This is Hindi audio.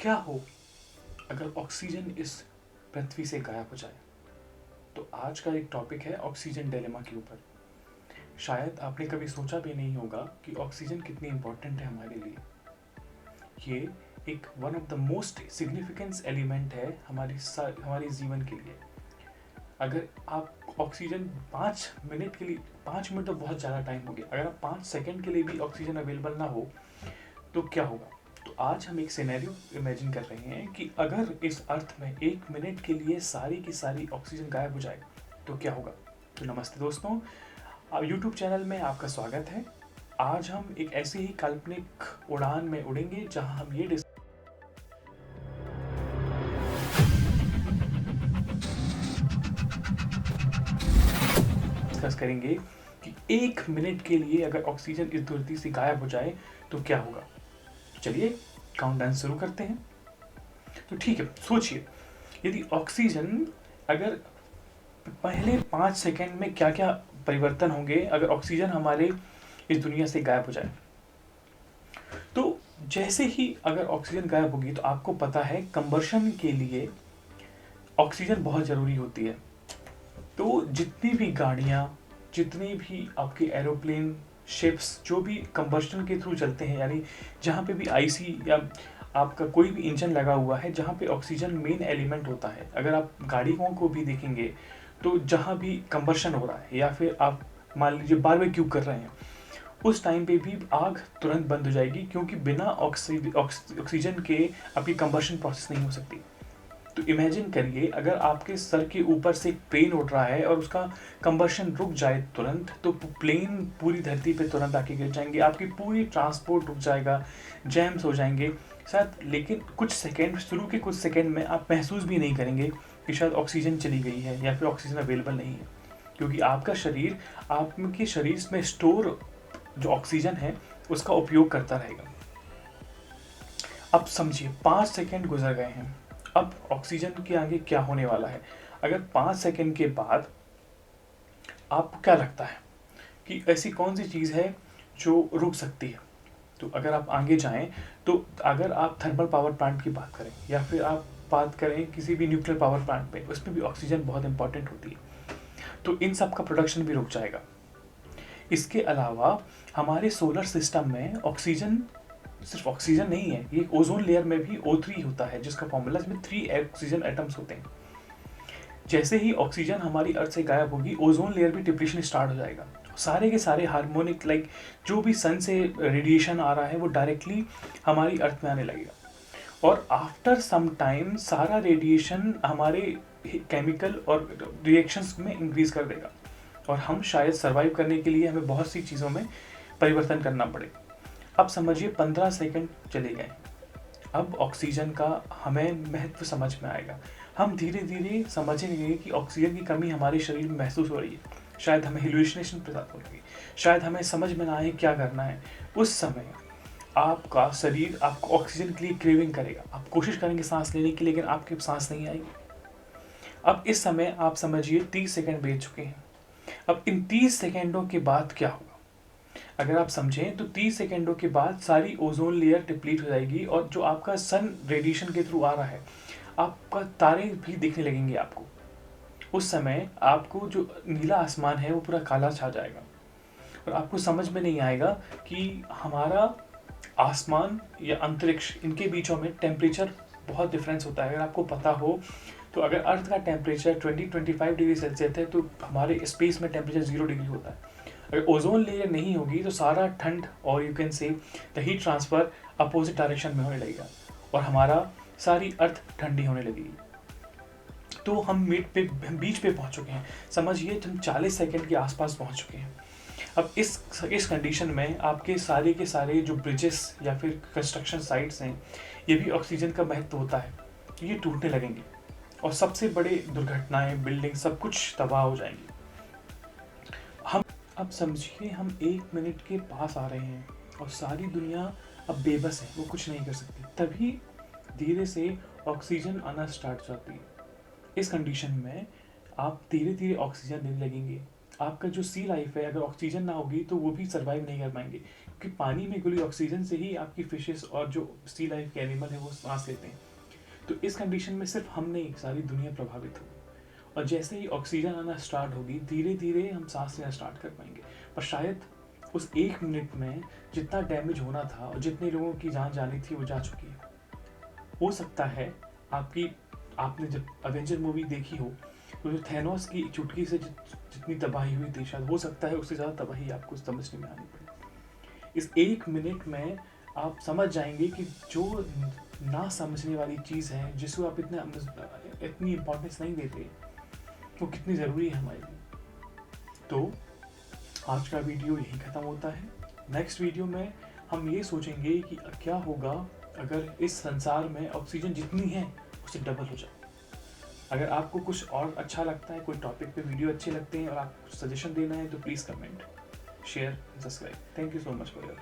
क्या हो अगर ऑक्सीजन इस पृथ्वी से गायब हो जाए। तो आज का एक टॉपिक है ऑक्सीजन डिलेमा के ऊपर। शायद आपने कभी सोचा भी नहीं होगा कि ऑक्सीजन कितनी इम्पोर्टेंट है हमारे लिए। ये एक one of the most significance element है हमारे जीवन के लिए। अगर आप ऑक्सीजन 5 मिनट के लिए, 5 मिनट तो बहुत ज़्यादा टाइम हो गया, अगर आप 5 सेकेंड के लिए भी ऑक्सीजन अवेलेबल ना हो तो क्या होगा। तो आज हम एक सिनेरियो इमेजिन कर रहे हैं कि अगर इस अर्थ में 1 मिनट के लिए सारी की सारी ऑक्सीजन गायब हो जाए तो क्या होगा। तो नमस्ते दोस्तों, यूट्यूब चैनल में आपका स्वागत है। आज हम एक ऐसी ही काल्पनिक उड़ान में उड़ेंगे जहां हम ये डिस्कस करेंगे कि 1 मिनट के लिए अगर ऑक्सीजन इस धरती से गायब हो जाए तो क्या होगा। चलिए काउंटडाउन शुरू करते हैं। तो ठीक है, सोचिए यदि ऑक्सीजन अगर पहले 5 सेकेंड में क्या क्या परिवर्तन होंगे अगर ऑक्सीजन हमारे इस दुनिया से गायब हो जाए। तो जैसे ही अगर ऑक्सीजन गायब होगी तो आपको पता है कंबर्शन के लिए ऑक्सीजन बहुत ज़रूरी होती है। तो जितनी भी गाड़ियाँ, जितनी भी आपके एरोप्लेन, शिप्स जो भी कंबर्शन के थ्रू चलते हैं, यानी जहाँ पे भी आईसी या आपका कोई भी इंजन लगा हुआ है जहाँ पे ऑक्सीजन मेन एलिमेंट होता है। अगर आप गाड़ियों को भी देखेंगे तो जहाँ भी कंबर्शन हो रहा है या फिर आप मान लीजिए बारबेक्यू कर रहे हैं, उस टाइम पे भी आग तुरंत बंद हो जाएगी, क्योंकि बिना ऑक्सीजन के आपकी कंबर्शन प्रोसेस नहीं हो सकती। तो इमेजिन करिए अगर आपके सर के ऊपर से एक प्लेन उड़ रहा है और उसका कंबर्शन रुक जाए तुरंत, तो प्लेन पूरी धरती पे तुरंत आके गिर जाएंगे, आपकी पूरी ट्रांसपोर्ट रुक जाएगा, जैम्स हो जाएंगे शायद। लेकिन कुछ सेकेंड, शुरू के कुछ सेकेंड में आप महसूस भी नहीं करेंगे कि शायद ऑक्सीजन चली गई है या फिर ऑक्सीजन अवेलेबल नहीं है, क्योंकि आपका शरीर आपके शरीर में स्टोर जो ऑक्सीजन है उसका उपयोग करता रहेगा। अब समझिए 5 सेकेंड गुजर गए हैं, अब ऑक्सीजन के आगे क्या होने वाला है। अगर 5 सेकेंड के बाद आपको क्या लगता है कि ऐसी कौन सी चीज़ है जो रुक सकती है। तो अगर आप आगे जाएं तो अगर आप थर्मल पावर प्लांट की बात करें या फिर आप बात करें किसी भी न्यूक्लियर पावर प्लांट पे, उसमें भी ऑक्सीजन बहुत इंपॉर्टेंट होती है। तो इन सब का प्रोडक्शन भी रुक जाएगा। इसके अलावा हमारे सोलर सिस्टम में ऑक्सीजन, सिर्फ ऑक्सीजन नहीं है, ये ओजोन लेयर में भी O3 होता है, जिसका फॉर्मूला इसमें 3 ऑक्सीजन एटम्स होते हैं। जैसे ही ऑक्सीजन हमारी अर्थ से गायब होगी, ओजोन लेयर भी डिप्लीशन स्टार्ट हो जाएगा। सारे के सारे हार्मोनिक, लाइक जो भी सन से रेडिएशन आ रहा है वो डायरेक्टली हमारी अर्थ में आने लगेगा, और आफ्टर सम टाइम सारा रेडिएशन हमारे केमिकल और रिएक्शंस में इंक्रीज कर देगा, और हम शायद सर्वाइव करने के लिए हमें बहुत सी चीज़ों में परिवर्तन करना पड़े। अब समझिए 15 सेकेंड चले गए, अब ऑक्सीजन का हमें महत्व समझ में आएगा। हम धीरे धीरे समझेंगे कि ऑक्सीजन की कमी हमारे शरीर में महसूस हो रही है, शायद हमें हेलुसिनेशन प्रदान हो रही है, शायद हमें समझ में ना आए क्या करना है। उस समय आपका शरीर आपको ऑक्सीजन के लिए क्रेविंग करेगा, आप कोशिश करेंगे सांस लेने की, लेकिन आपके सांस नहीं आएगी। अब इस समय आप समझिए 30 सेकेंड बीत चुके हैं। अब इन 30 सेकेंडों के बाद क्या होगा। अगर आप समझें तो 30 सेकेंडों के बाद सारी ओजोन लेयर डिप्लीट हो जाएगी, और जो आपका सन रेडिएशन के थ्रू आ रहा है, आपका तारे भी दिखने लगेंगे आपको। उस समय आपको जो नीला आसमान है वो पूरा काला छा जाएगा, और आपको समझ में नहीं आएगा कि हमारा आसमान या अंतरिक्ष, इनके बीचों में टेम्परेचर बहुत डिफरेंस होता है। अगर आपको पता हो तो अगर अर्थ का टेम्परेचर 20-25 डिग्री सेल्सियस है, तो हमारे स्पेस में टेम्परेचर 0 डिग्री होता है। अगर ओजोन लेयर नहीं होगी तो सारा ठंड, और you can say the heat transfer opposite direction में होने लगेगा, और हमारा सारी अर्थ ठंडी होने लगेगी। तो हम बीच पे पहुंच चुके हैं, समझिए हम 40 सेकेंड के आसपास पहुंच चुके हैं। अब इस कंडीशन में आपके सारे के सारे जो ब्रिजेस या फिर कंस्ट्रक्शन साइट्स हैं, ये भी ऑक्सीजन का महत्व होता है, तो ये टूटने लगेंगे, और सबसे बड़े दुर्घटनाएं, बिल्डिंग, सब कुछ तबाह हो जाएंगी। हम अब समझिए हम 1 मिनट के पास आ रहे हैं और सारी दुनिया अब बेबस है, वो कुछ नहीं कर सकती। तभी धीरे से ऑक्सीजन आना स्टार्ट हो जाती है। इस कंडीशन में आप धीरे धीरे ऑक्सीजन लेने लगेंगे। आपका जो सी लाइफ है, अगर ऑक्सीजन ना होगी तो वो भी सर्वाइव नहीं कर पाएंगे, क्योंकि पानी में घुली ऑक्सीजन से ही आपकी फिशेस और जो सी लाइफ के एनिमल है वो सांस लेते हैं। तो इस कंडीशन में सिर्फ हम नहीं, सारी दुनिया प्रभावित होगी। और जैसे ही ऑक्सीजन आना स्टार्ट होगी, धीरे धीरे हम सांस लेना स्टार्ट कर पाएंगे। पर शायद उस 1 मिनट में जितना डैमेज होना था और जितने लोगों की जान जानी थी वो जा चुकी है। हो सकता है आपने जब अवेंजर मूवी देखी हो तो जो थैनोस की चुटकी से जितनी तबाही हुई थी, शायद हो सकता है उससे ज़्यादा तबाही आपको समझने में आनी पड़े। इस 1 मिनट में आप समझ जाएंगे कि जो ना समझने वाली चीज़ है, जिसको आप इतनी इम्पोर्टेंस नहीं देते, वो कितनी ज़रूरी है हमारे लिए। तो आज का वीडियो यहीं ख़त्म होता है। नेक्स्ट वीडियो में हम ये सोचेंगे कि क्या होगा अगर इस संसार में ऑक्सीजन जितनी है उससे डबल हो जाए। अगर आपको कुछ और अच्छा लगता है, कोई टॉपिक पे वीडियो अच्छे लगते हैं और आपको कुछ सजेशन देना है, तो please comment, share, subscribe. Thank you so much for your